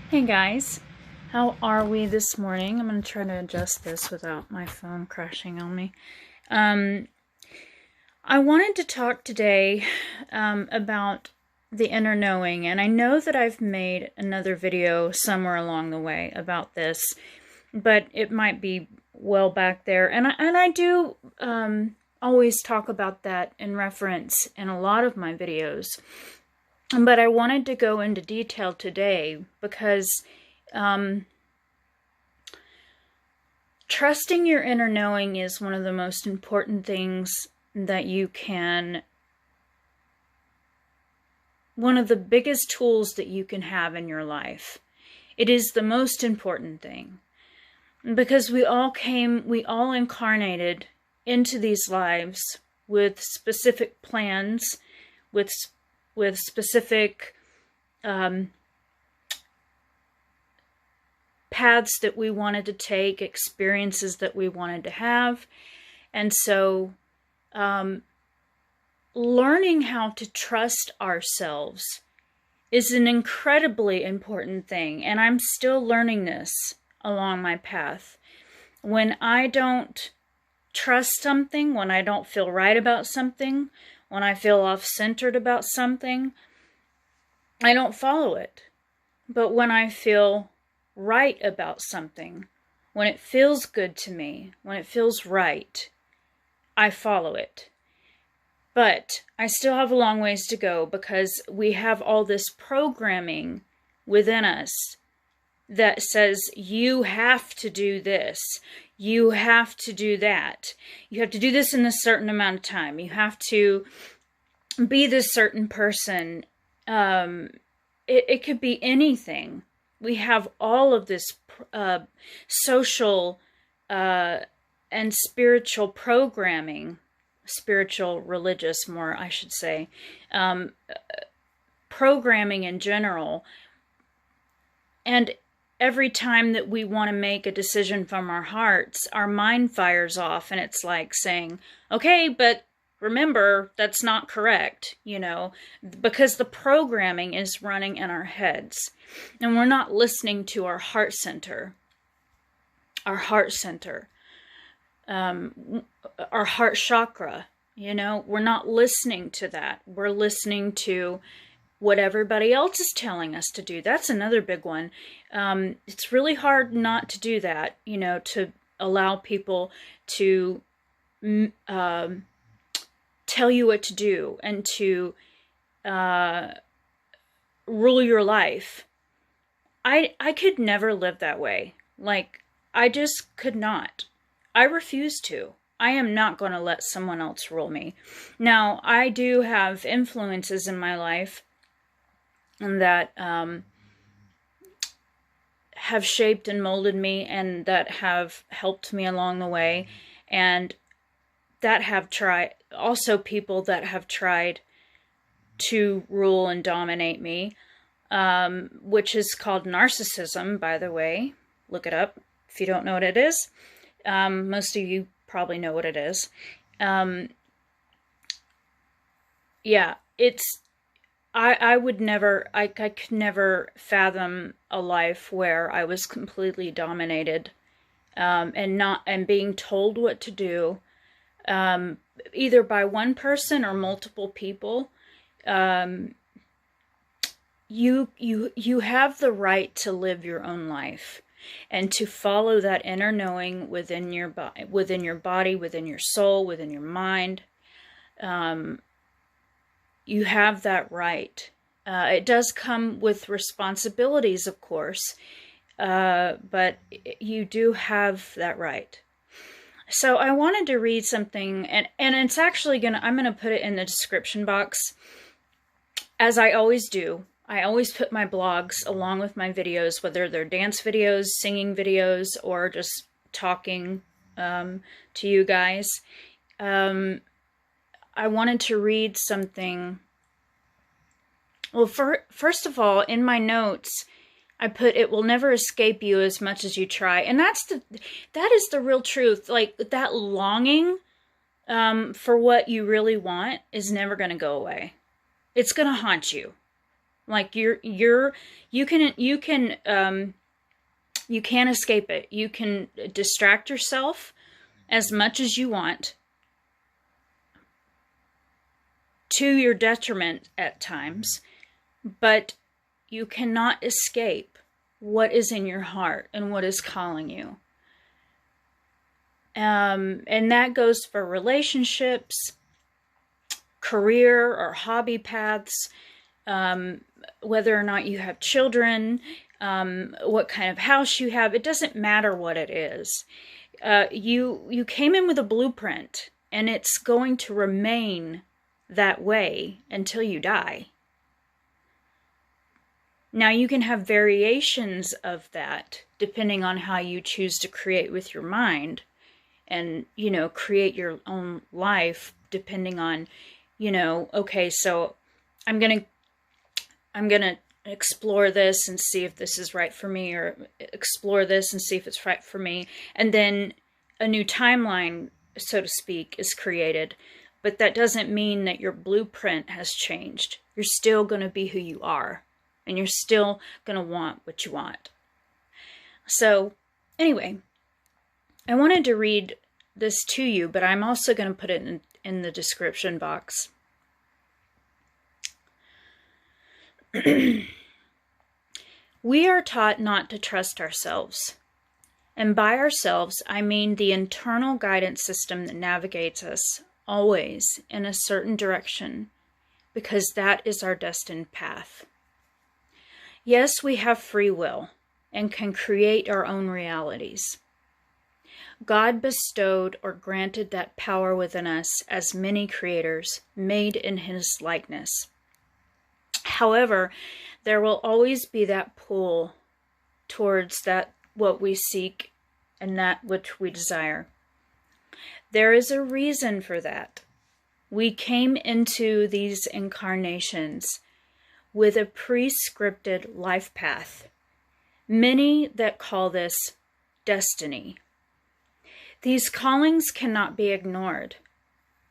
Hey guys, how are we this morning? I'm going to try to adjust this without my phone crashing on me. I wanted to talk today about the inner knowing, and I know that I've made another video somewhere along the way about this, but it might be well back there. And I do always talk about that in reference in a lot of my videos. But I wanted to go into detail today because trusting your inner knowing is one of the most important things that you can, one of the biggest tools that you can have in your life. It is the most important thing because we all incarnated into these lives with specific plans, with specific paths that we wanted to take, experiences that we wanted to have. And so learning how to trust ourselves is an incredibly important thing. And I'm still learning this along my path. When I don't trust something, when I don't feel right about something, when I feel off-centered about something, I don't follow it. But when I feel right about something, when it feels good to me, when it feels right, I follow it. But I still have a long ways to go because we have all this programming within us that says you have to do this, you have to do that, you have to do this in a certain amount of time, you have to be this certain person. It could be anything. We have all of this social and spiritual programming, spiritual, religious more, I should say, programming in general. And every time that we want to make a decision from our hearts, our mind fires off and it's like saying, okay, but remember, that's not correct, because the programming is running in our heads and we're not listening to our heart center, our heart chakra, we're not listening to that. We're listening to what everybody else is telling us to do. That's another big one. It's really hard not to do that, to allow people to tell you what to do and to rule your life. I could never live that way. Like, I just could not. I refuse to. I am not going to let someone else rule me. Now, I do have influences in my life that have shaped and molded me and that have helped me along the way, and that have tried, also people that have tried to rule and dominate me, which is called narcissism, by the way. Look it up if you don't know what it is. Most of you probably know what it is. Yeah, it's, I could never fathom a life where I was completely dominated, and being told what to do, either by one person or multiple people. You have the right to live your own life and to follow that inner knowing within your body, within your soul, within your mind. You have that right. It does come with responsibilities, of course, but you do have that right. So I wanted to read something, and it's actually I'm going to put it in the description box, as I always do. I always put my blogs along with my videos, whether they're dance videos, singing videos, or just talking to you guys. I wanted to read something. Well, first of all, in my notes, I put, it will never escape you as much as you try. And that is the real truth. Like, that longing for what you really want is never going to go away. It's going to haunt you. Like you can't escape it. You can distract yourself as much as you want, to your detriment at times, but you cannot escape what is in your heart and what is calling you. And that goes for relationships, career or hobby paths, whether or not you have children, what kind of house you have. It doesn't matter what it is. You came in with a blueprint, and it's going to remain that way until you die. Now, you can have variations of that depending on how you choose to create with your mind, and, create your own life depending on, okay, so I'm going to explore this and see if this is right for me, or explore this and see if it's right for me. And then a new timeline, so to speak, is created. But that doesn't mean that your blueprint has changed. You're still going to be who you are, and you're still going to want what you want. So anyway, I wanted to read this to you, but I'm also going to put it in the description box. We are taught not to trust ourselves. And by ourselves, I mean the internal guidance system that navigates us always in a certain direction, because that is our destined path. Yes, we have free will and can create our own realities. God bestowed or granted that power within us as many creators made in His likeness. However, there will always be that pull towards that what we seek and that which we desire. There is a reason for that. We came into these incarnations with a pre-scripted life path. Many that call this destiny. These callings cannot be ignored.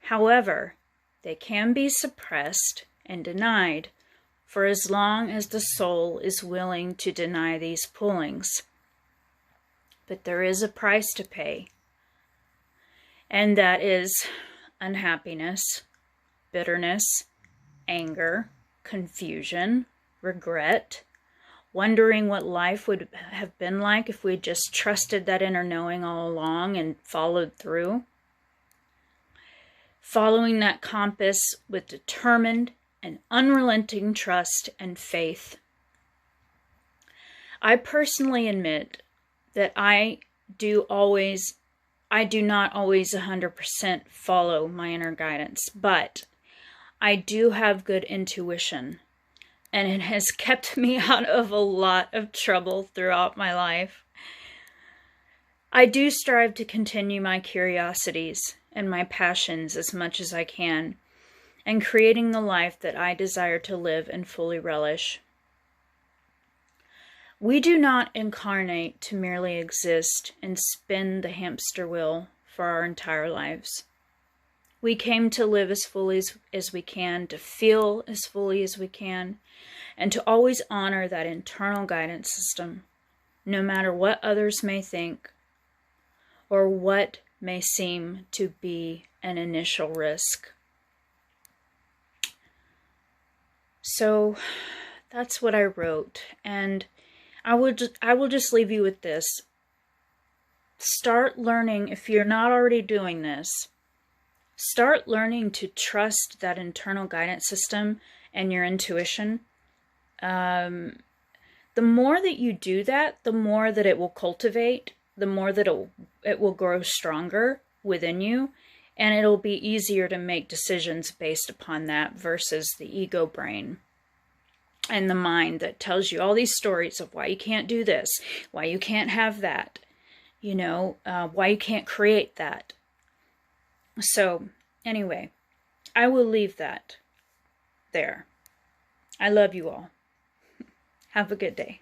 However, they can be suppressed and denied for as long as the soul is willing to deny these pullings. But there is a price to pay, and that is unhappiness, bitterness, anger, confusion, regret, wondering what life would have been like if we just trusted that inner knowing all along and followed through. Following that compass with determined and unrelenting trust and faith. I personally admit that I do not always 100% follow my inner guidance, but I do have good intuition, and it has kept me out of a lot of trouble throughout my life. I do strive to continue my curiosities and my passions as much as I can, and creating the life that I desire to live and fully relish. We do not incarnate to merely exist and spin the hamster wheel for our entire lives. We came to live as fully as we can, to feel as fully as we can, and to always honor that internal guidance system, no matter what others may think or what may seem to be an initial risk. So that's what I wrote, and I will just leave you with this. Start learning, if you're not already doing this, start learning to trust that internal guidance system and your intuition. The more that you do that, the more that it will cultivate, the more that it will grow stronger within you, and it'll be easier to make decisions based upon that versus the ego brain and the mind that tells you all these stories of why you can't do this, why you can't have that, why you can't create that. So anyway, I will leave that there. I love you all. Have a good day.